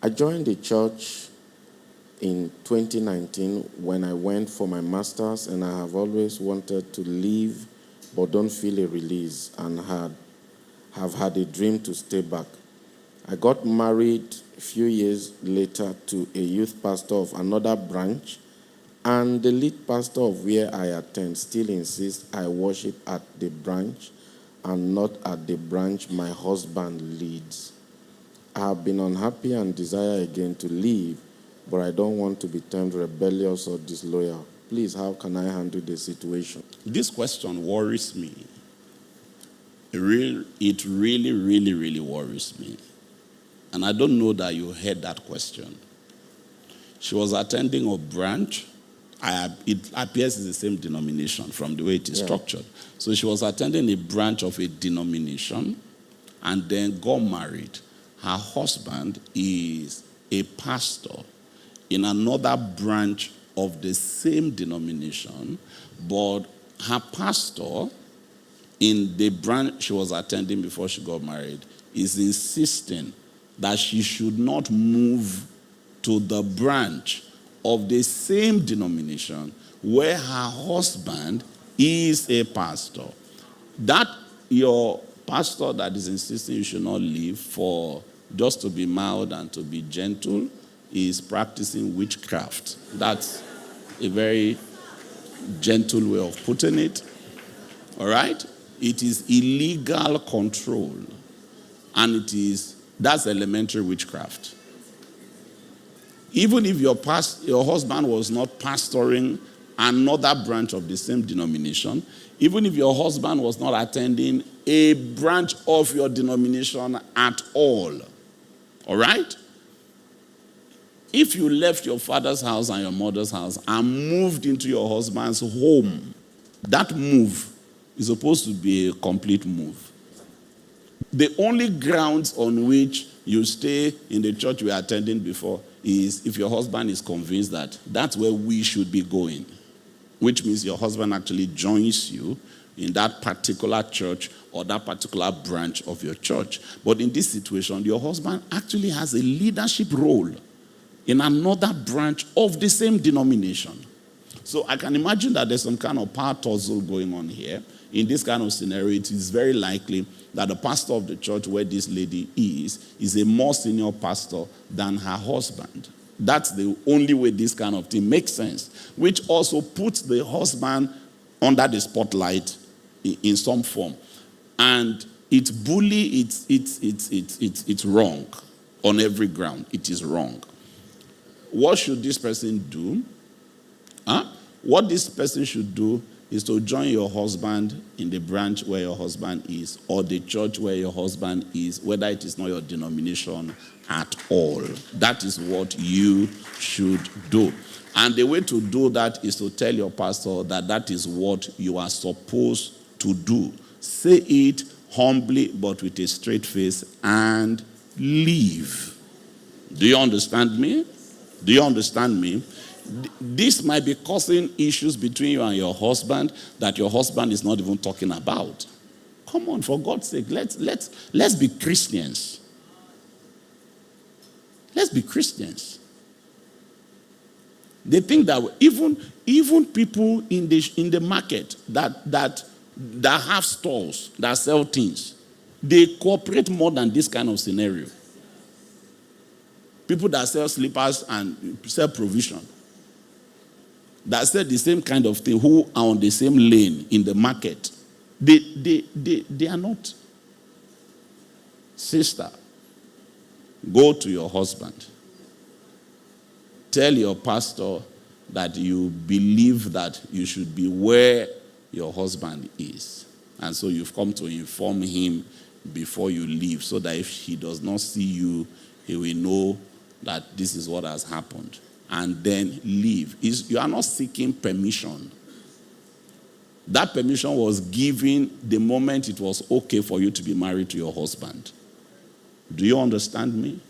I joined the church in 2019 when I went for my master's, and I have always wanted to leave but don't feel a release and have had a dream to stay back. I got married a few years later to a youth pastor of another branch, and the lead pastor of where I attend still insists I worship at the branch and not at the branch my husband leads. I have been unhappy and desire again to leave, but I don't want to be termed rebellious or disloyal. Please, how can I handle the situation? This question worries me. It really, really, really worries me. And I don't know that you heard that question. She was attending a branch. It appears it's the same denomination from the way it is structured. So she was attending a branch of a denomination and then got married. Her husband is a pastor in another branch of the same denomination, but her pastor in the branch she was attending before she got married is insisting that she should not move to the branch of the same denomination where her husband is a pastor. That your pastor that is insisting you should not leave for just to be mild and to be gentle is practicing witchcraft. That's a very gentle way of putting it. All right? It is illegal control. And that's elementary witchcraft. Even if your husband was not pastoring another branch of the same denomination, even if your husband was not attending a branch of your denomination at all right? If you left your father's house and your mother's house and moved into your husband's home, that move is supposed to be a complete move. The only grounds on which you stay in the church you were attending before is if your husband is convinced that that's where we should be going, which means your husband actually joins you in that particular church or that particular branch of your church. But in this situation, your husband actually has a leadership role in another branch of the same denomination. So I can imagine that there's some kind of power tussle going on here. In this kind of scenario, it is very likely that the pastor of the church where this lady is a more senior pastor than her husband. That's the only way this kind of thing makes sense, which also puts the husband under the spotlight in some form. And it's bully, it's wrong on every ground. It is wrong. What should this person do? What this person should do is to join your husband in the branch where your husband is, or the church where your husband is, whether it is not your denomination at all. That is what you should do. And the way to do that is to tell your pastor that that is what you are supposed to do. Say it humbly but with a straight face and leave. Do you understand me? Do you understand me? This might be causing issues between you and your husband that your husband is not even talking about. Come on, for God's sake, let's be Christians. Let's be Christians. They think that even people in the market that have stalls, that sell things, they cooperate more than this kind of scenario. People that sell slippers and sell provision, that sell the same kind of thing, who are on the same lane in the market, they are not. Sister, go to your husband. Tell your pastor that you believe that you should be where your husband is. And so you've come to inform him before you leave, so that if he does not see you, he will know that this is what has happened. And then leave. You are not seeking permission. That permission was given the moment it was okay for you to be married to your husband. Do you understand me?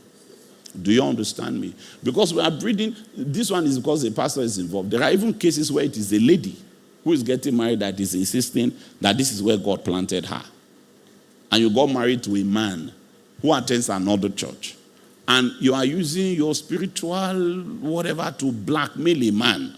Do you understand me? Because we are breeding, this one is because the pastor is involved. There are even cases where it is a lady who is getting married that is insisting that this is where God planted her. And you got married to a man who attends another church. and you are using your spiritual whatever to blackmail a man.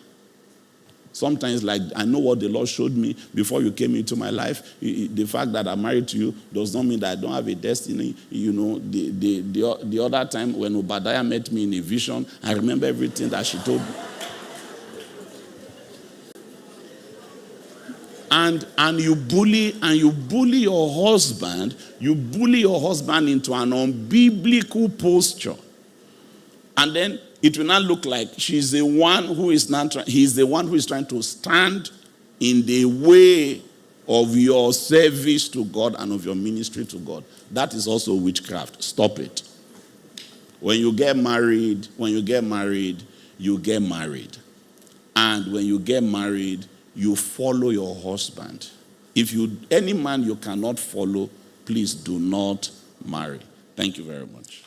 Sometimes, like, I know what the Lord showed me before you came into my life. The fact that I'm married to you does not mean that I don't have a destiny. You know, the other time when Obadiah met me in a vision, I remember everything that she told me. And you bully your husband. You bully your husband into an unbiblical posture. And then it will not look like he's the one who is trying to stand in the way of your service to God and of your ministry to God. That is also witchcraft. Stop it. When you get married, you get married. And when you get married, you follow your husband. Any man you cannot follow, please do not marry. Thank you very much.